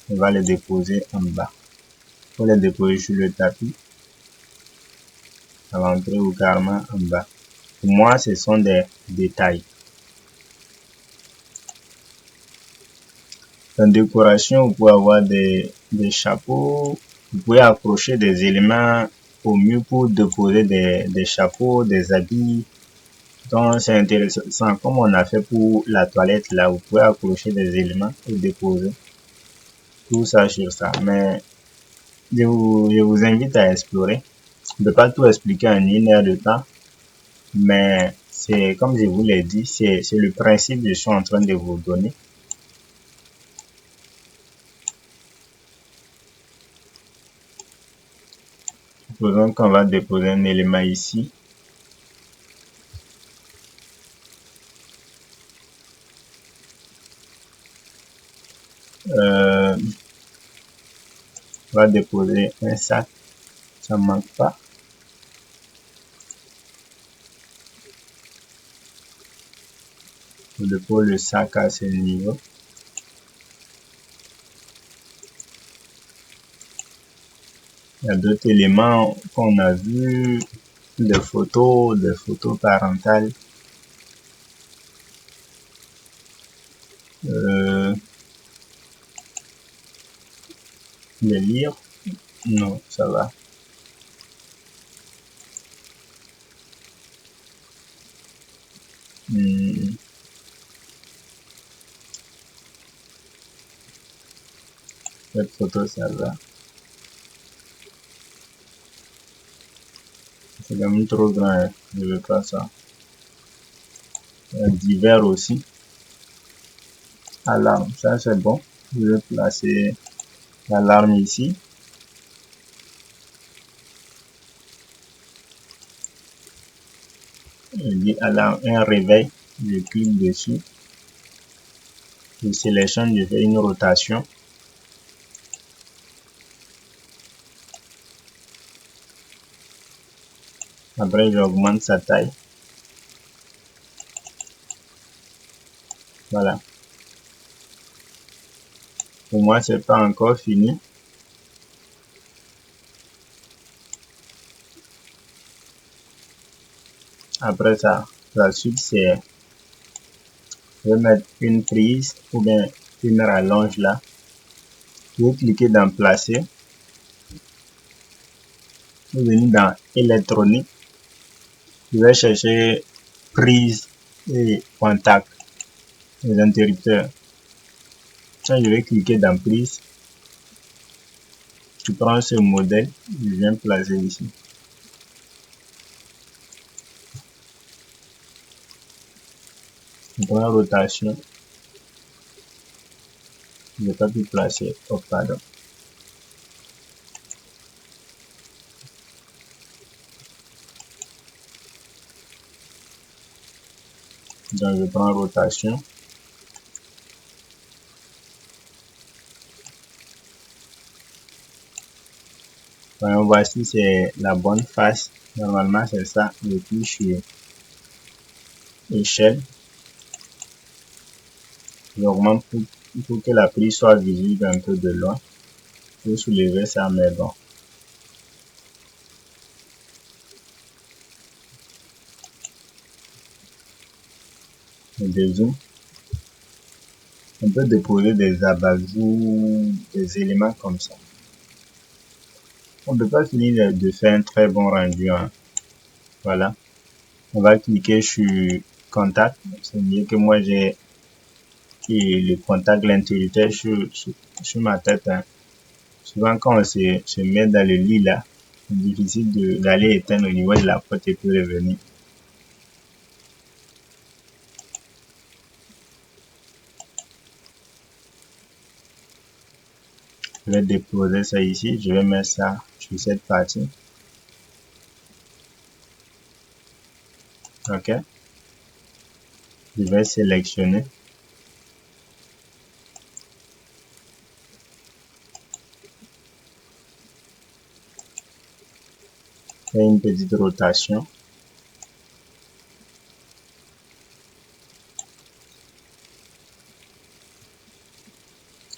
on va les déposer en bas. Pour les déposer sur le tapis, à l'entrée ou carrément en bas. Pour moi, ce sont des détails. En décoration, vous pouvez avoir des chapeaux. Vous pouvez accrocher des éléments au mur pour déposer des chapeaux, des habits. Donc, c'est intéressant. Comme on a fait pour la toilette, là, vous pouvez accrocher des éléments et déposer tout ça sur ça. Mais je vous invite à explorer. Je ne peux pas tout expliquer en 1 heure de temps. Mais c'est comme je vous l'ai dit, c'est le principe que je suis en train de vous donner. Supposons qu'on va déposer un élément ici. On va déposer un sac. Ça ne manque pas. Je dépose le sac à ce niveau. Il y a d'autres éléments qu'on a vus, des photos parentales. Les lire? Non, ça va. Cette photo, ça va. C'est quand même trop grand, hein. Je veux pas ça. Divers aussi. Alarme, ça c'est bon. Je vais placer l'alarme ici. Je dis alarme, un réveil. Je clique dessus. Je sélectionne, je fais une rotation. Après, j'augmente sa taille. Voilà. Pour moi, c'est pas encore fini. Après ça, la suite, c'est je vais mettre une prise ou bien une rallonge là. Je vais cliquer dans placer. Je vais venir dans électronique. Je vais chercher prise et contact, les interrupteurs. Ça, je vais cliquer dans prise. Je prends ce modèle, je viens placer ici. Je prends rotation. Je n'ai pas pu placer. Oh, pardon. Donc, je prends rotation. Voyons voir si c'est la bonne face. Normalement, c'est ça. Je clique sur échelle. J'augmente pour que la prise soit visible un peu de loin. Pour soulever ça, mais bon. Je dézoome. On peut déposer des abat-jours, des éléments comme ça. On ne peut pas finir de faire un très bon rendu, hein. Voilà. On va cliquer sur contact. C'est mieux que moi j'ai le contact, l'interrupteur sur ma tête, hein. Souvent quand on se met dans le lit là, c'est difficile d'aller éteindre au niveau de la porte et puis revenir. Je vais déposer ça ici. Je vais mettre ça sur cette partie. Ok. Je vais sélectionner. Faire une petite rotation.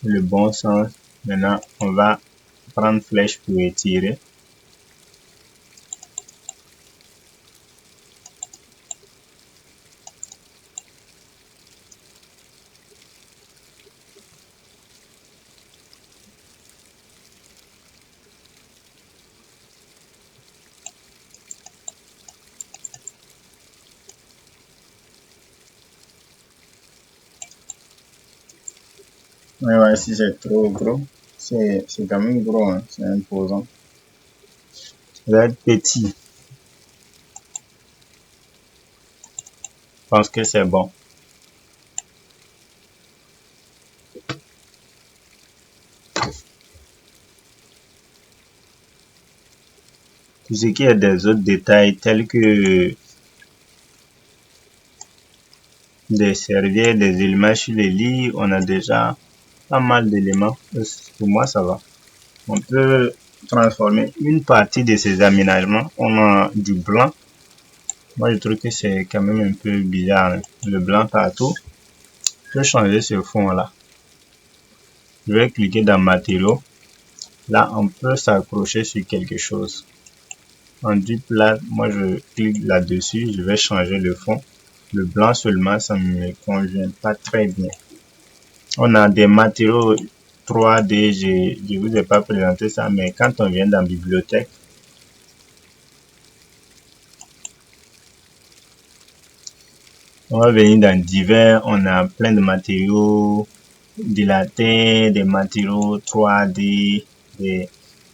Le bon sens. Maintenant, on va prendre flèche pour étirer. Ouais, si c'est trop gros, c'est quand même gros, hein, c'est imposant. Ça va être petit. Je pense que c'est bon. Tout ce qui est des autres détails tels que des serviettes, des éléments sur les lits, on a déjà pas mal d'éléments. Pour moi, ça va. On peut transformer une partie de ces aménagements. On a du blanc. Moi, je trouve que c'est quand même un peu bizarre, hein. Le blanc partout. Je peux changer ce fond-là. Je vais cliquer dans matériaux. Là, on peut s'accrocher sur quelque chose. En du plat, moi, je clique là-dessus. Je vais changer le fond. Le blanc seulement, ça ne me convient pas très bien. On a des matériaux 3D, je vous ai pas présenté ça, mais quand on vient dans la bibliothèque, on va venir dans divers, on a plein de matériaux de la terre, des matériaux 3D, des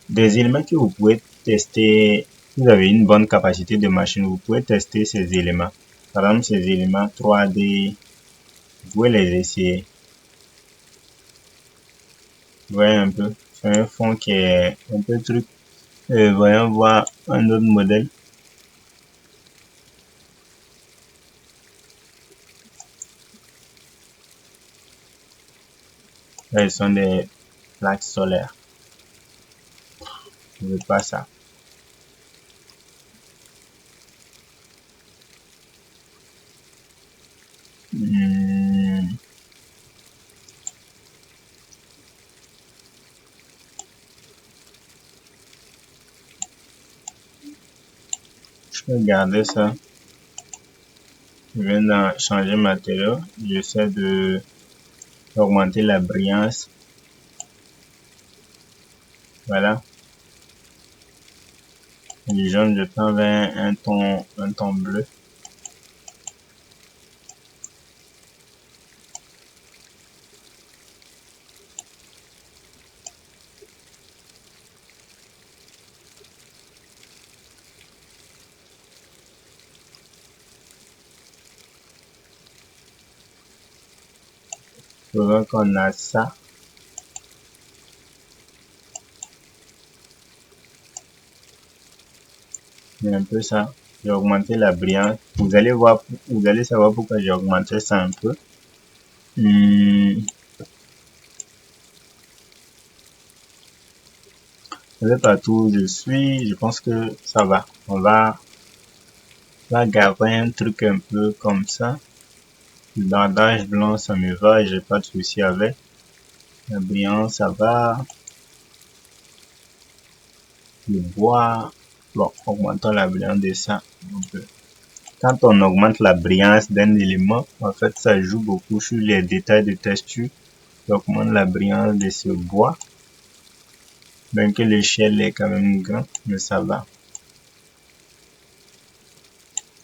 éléments que vous pouvez tester. Vous avez une bonne capacité de machine, vous pouvez tester ces éléments. Par exemple, ces éléments 3D, vous pouvez les essayer. Vous voyez un peu, c'est un fond qui est un peu truc. Voyons voir un autre modèle. Là, ils sont des plaques solaires. Je veux pas ça. Hmm. Je peux garder ça. Je viens de changer matériau. J'essaie de augmenter la brillance. Voilà. Du jaune, je prends vers un ton bleu. Je vois qu'on a ça. C'est un peu ça. J'ai augmenté la brillance. Vous allez voir, vous allez savoir pourquoi j'ai augmenté ça un peu. Hmm. Je sais pas tout où je suis. Je pense que ça va. On va garder un truc un peu comme ça. Le bandage blanc, ça me va. J'ai pas de souci avec. La brillance, ça va. Le bois. Bon, augmentons la brillance de ça un peu. Quand on augmente la brillance d'un élément, en fait, ça joue beaucoup sur les détails de texture. Ça augmente la brillance de ce bois. Bien que l'échelle est quand même grande, mais ça va.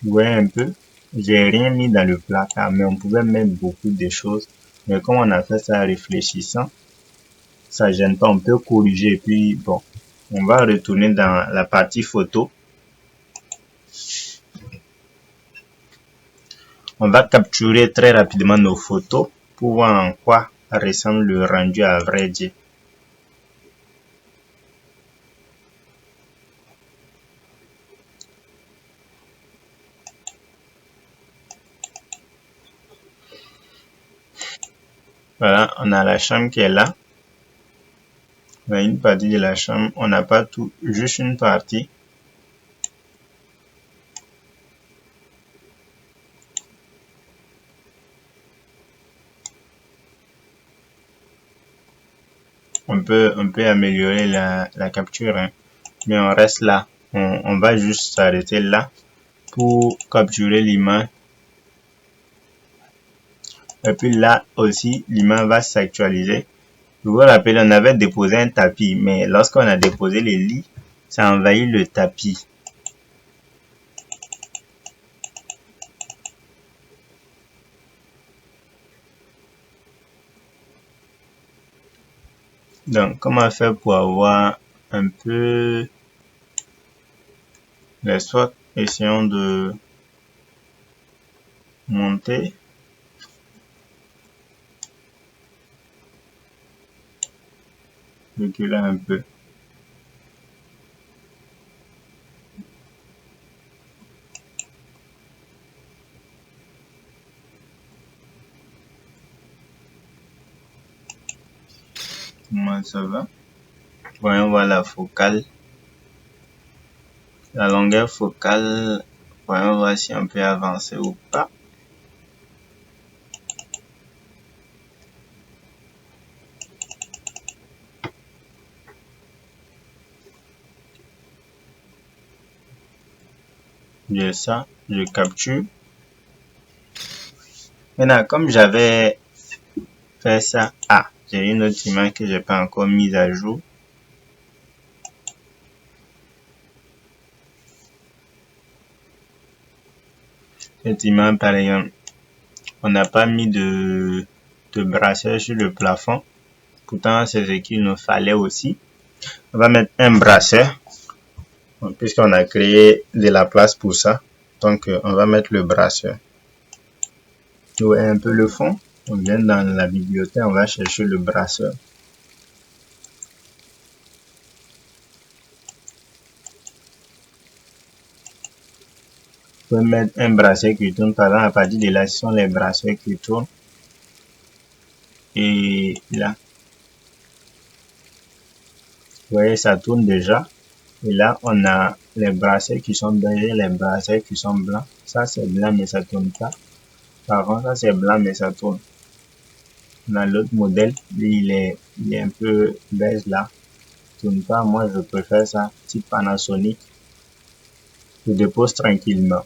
Vous voyez un peu, j'ai rien mis dans le placard, mais on pouvait mettre beaucoup de choses. Mais comme on a fait ça en réfléchissant, ça gêne pas, on peut corriger. Et puis, bon, on va retourner dans la partie photo. On va capturer très rapidement nos photos pour voir en quoi ressemble le rendu à vrai dire. Voilà, on a la chambre qui est là. On a une partie de la chambre, on n'a pas tout, juste une partie. On peut améliorer la capture, hein. Mais on reste là. On va juste s'arrêter là pour capturer l'image. Et puis là aussi, l'image va s'actualiser. Je vous rappelle, on avait déposé un tapis, mais lorsqu'on a déposé les lits, ça envahit le tapis. Donc, comment faire pour avoir un peu les sortes? Essayons de monter. Reculer un peu. Comment ça va? Voyons voir la focale. La longueur focale. Voyons voir si on peut avancer ou pas. J'ai ça, je capture. Maintenant, comme j'avais faire ça. Ah, j'ai une autre image que j'ai pas encore mise à jour. Cette image, par exemple, on n'a pas mis de brasseur sur le plafond. Pourtant, c'est ce qu'il nous fallait aussi. On va mettre un brasseur, puisqu'on a créé de la place pour ça. Donc, on va mettre le brasseur. Vous voyez un peu le fond. On vient dans la bibliothèque, on va chercher le brasseur. Vous pouvez mettre un brasseur qui tourne. Par exemple, à partir de là, ce sont les brasseurs qui tournent. Et là, vous voyez, ça tourne déjà. Et là, on a les bracelets qui sont beiges et les bracelets qui sont blancs. Ça, c'est blanc, mais ça tourne pas. Par contre, ça, c'est blanc, mais ça tourne. On a l'autre modèle. Lui, il est un peu beige là. Tourne pas. Moi, je préfère ça. Type Panasonic. Je dépose tranquillement.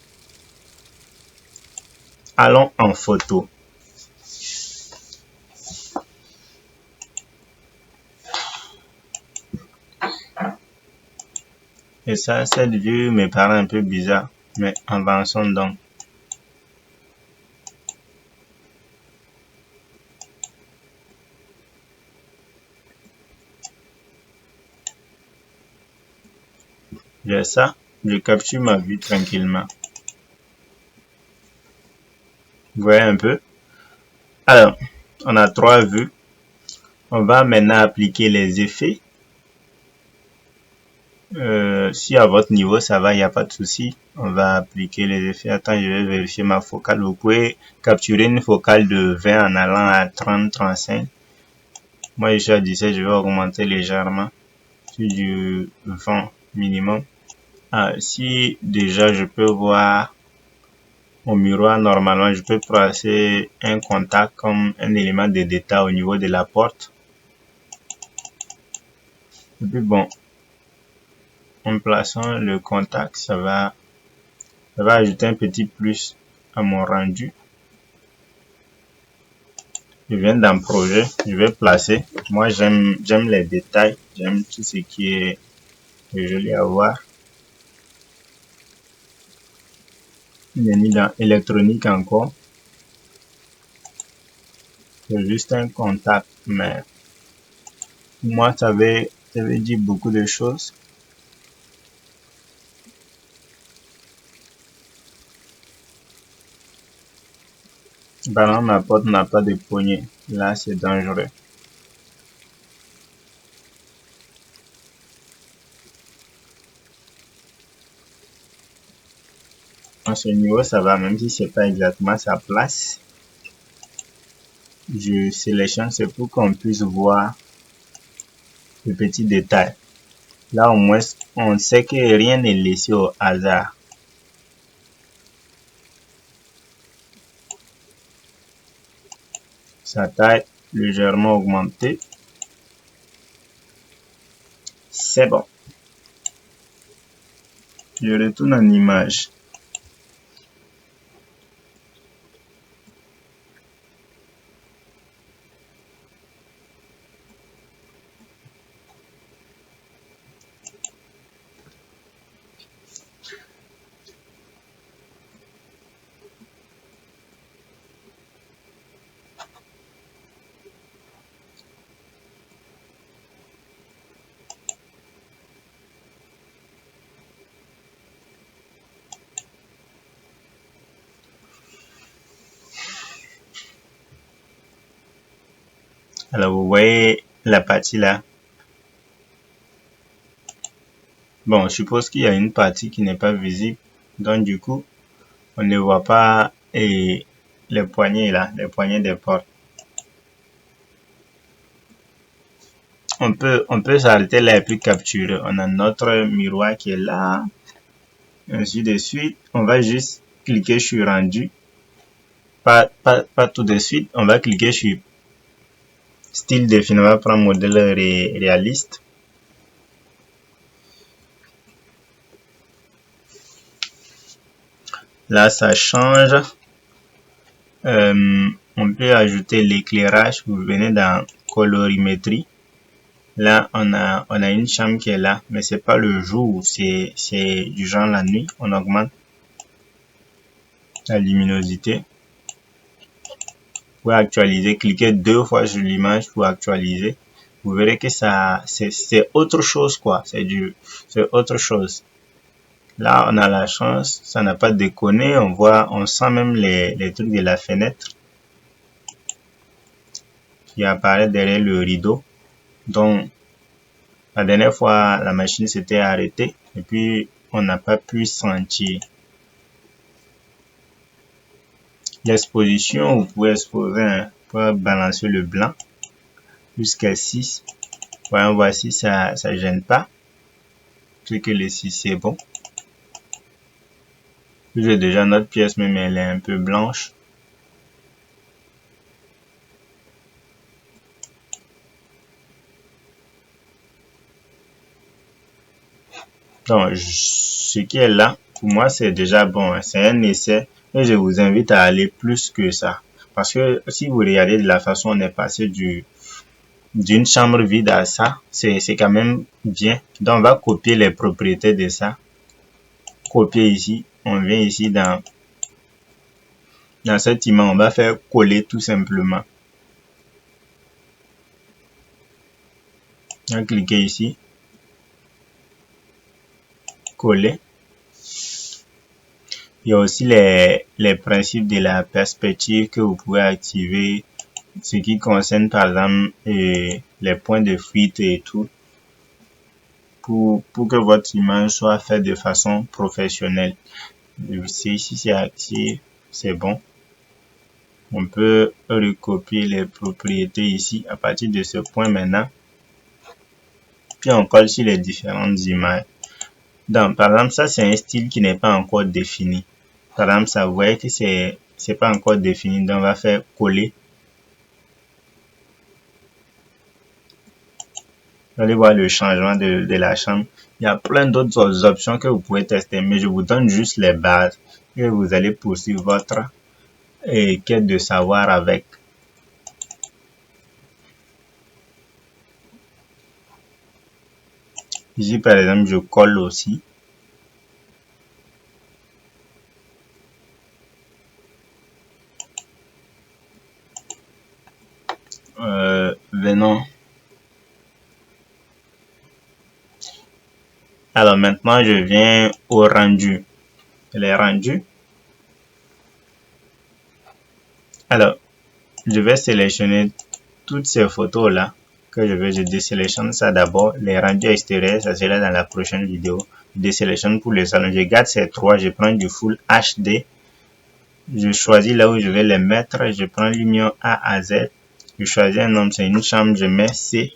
Allons en photo. Et ça, cette vue me paraît un peu bizarre. Mais avançons donc. J'ai ça. Je capture ma vue tranquillement. Vous voyez un peu? Alors, on a 3 vues. On va maintenant appliquer les effets. Si à votre niveau ça va, il n'y a pas de souci. On va appliquer les effets. Attends, je vais vérifier ma focale. Vous pouvez capturer une focale de 20 en allant à 30-35. Moi, je suis à 17, je vais augmenter légèrement sur du 20 minimum. Ah, si déjà je peux voir au miroir, normalement, je peux placer un contact comme un élément de détail au niveau de la porte. Et puis bon, en plaçant le contact, ça va ajouter un petit plus à mon rendu. Je viens d'un projet, je vais placer. Moi, j'aime les détails, j'aime tout ce qui est joli à voir. J'ai mis dans électronique encore. C'est juste un contact, mais moi, ça veut dire beaucoup de choses. Par exemple, ma porte n'a pas de poignée. Là, c'est dangereux. À ce niveau, ça va, même si c'est pas exactement sa place. Je sélectionne, c'est pour qu'on puisse voir les petits détails. Là, au moins, on sait que rien n'est laissé au hasard. Sa taille légèrement augmentée. C'est bon. Je retourne en image. Alors, vous voyez la partie là. Bon, je suppose qu'il y a une partie qui n'est pas visible. Donc, du coup, on ne voit pas les poignées là, les poignées des portes. On peut s'arrêter là et puis capturer. On a notre miroir qui est là. Ainsi de suite. On va juste cliquer sur rendu. Pas tout de suite. On va cliquer sur style défini. On va prendre modèle réaliste. Là, ça change. On peut ajouter l'éclairage. Vous venez dans colorimétrie. Là, on a une chambre qui est là, mais c'est pas le jour, c'est du genre la nuit. On augmente la luminosité. Vous pouvez actualiser, cliquez 2 fois sur l'image pour actualiser. Vous verrez que ça, c'est autre chose, quoi. C'est autre chose. Là, on a la chance, ça n'a pas déconné. On sent même les trucs de la fenêtre qui apparaît derrière le rideau. Donc, la dernière fois, la machine s'était arrêtée et puis on n'a pas pu sentir. L'exposition, vous pouvez exposer, vous pouvez balancer le blanc jusqu'à 6. Voyons voir si ça gêne pas. C'est que le 6 c'est bon. J'ai déjà notre pièce, mais elle est un peu blanche. Donc, ce qui est là, pour moi, c'est déjà bon. C'est un essai. Et je vous invite à aller plus que ça. Parce que si vous regardez de la façon on est passé d'une chambre vide à ça, c'est quand même bien. Donc, on va copier les propriétés de ça. Copier ici. On vient ici dans cette image. On va faire coller tout simplement. On va cliquer ici. Coller. Il y a aussi les principes de la perspective que vous pouvez activer, ce qui concerne par exemple les points de fuite et tout, pour que votre image soit faite de façon professionnelle. Si c'est actif, c'est bon. On peut recopier les propriétés ici à partir de ce point maintenant. Puis on colle sur les différentes images. Donc, par exemple, ça c'est un style qui n'est pas encore défini. Par exemple, ça, vous voyez que c'est pas encore défini. Donc, on va faire coller. Vous allez voir le changement de la chambre. Il y a plein d'autres options que vous pouvez tester, mais je vous donne juste les bases et vous allez poursuivre votre quête de savoir avec. Ici, par exemple, je colle aussi. Venons. Alors maintenant, je viens au rendu. Les rendus. Alors, je vais sélectionner toutes ces photos-là que je désélectionne ça d'abord. Les rendus extérieurs, ça sera dans la prochaine vidéo. Je désélectionne pour le salon. Je garde ces trois. Je prends du Full HD. Je choisis là où je vais les mettre. Je prends l'union A à Z. Je choisis un nombre, c'est une chambre. Je mets C.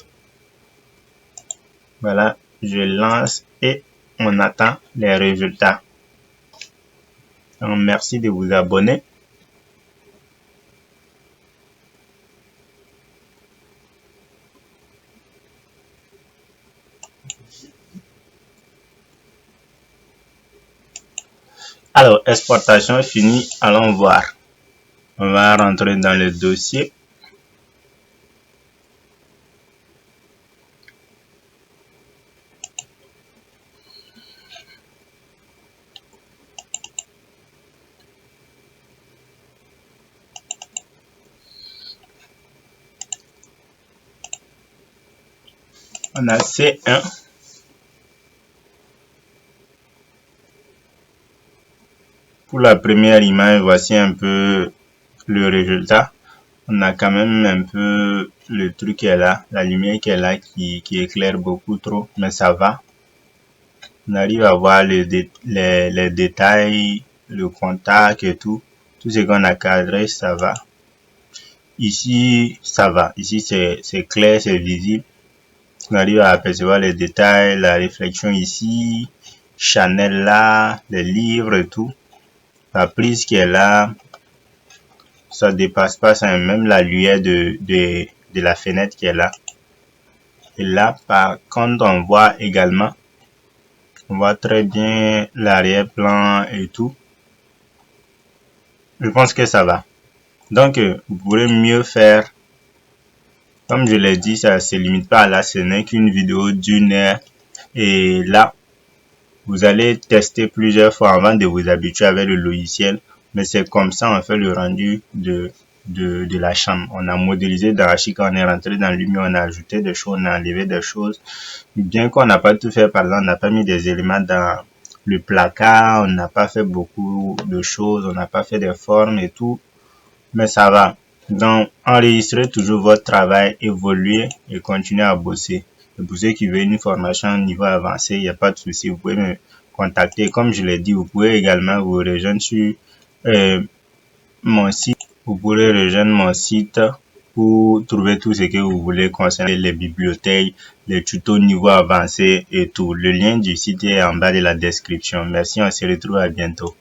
Voilà. Je lance et on attend les résultats. Donc, merci de vous abonner. Alors, exportation finie, allons voir. On va rentrer dans le dossier. On a C1. Pour la première image, voici un peu le résultat. On a quand même un peu le truc qui est là, la lumière qui est là, qui éclaire beaucoup trop, mais ça va. On arrive à voir les détails, le contact et tout. Tout ce qu'on a cadré, ça va. Ici, ça va. Ici, c'est clair, c'est visible. On arrive à apercevoir les détails, la réflexion ici, Chanel là, les livres et tout. La prise qui est là, ça dépasse pas ça, même la lumière de la fenêtre qui est là. Et là, par contre, on voit également, on voit très bien l'arrière-plan et tout. Je pense que ça va. Donc, vous pourrez mieux faire. Comme je l'ai dit, ça se limite pas à là, ce n'est qu'une vidéo d'1 heure. Et là, vous allez tester plusieurs fois avant de vous habituer avec le logiciel. Mais c'est comme ça on fait le rendu de la chambre. On a modélisé d'archi quand on est rentré dans Lumière, on a ajouté des choses, on a enlevé des choses. Bien qu'on n'a pas tout fait, par exemple, on n'a pas mis des éléments dans le placard, on n'a pas fait beaucoup de choses, on n'a pas fait des formes et tout. Mais ça va. Donc, enregistrez toujours votre travail, évoluez et continuez à bosser. Et pour ceux qui veulent une formation au niveau avancé, il n'y a pas de souci, vous pouvez me contacter. Comme je l'ai dit, vous pouvez également vous rejoindre sur mon site. Vous pourrez rejoindre mon site pour trouver tout ce que vous voulez concernant les bibliothèques, les tutos niveau avancé et tout. Le lien du site est en bas de la description. Merci, on se retrouve à bientôt.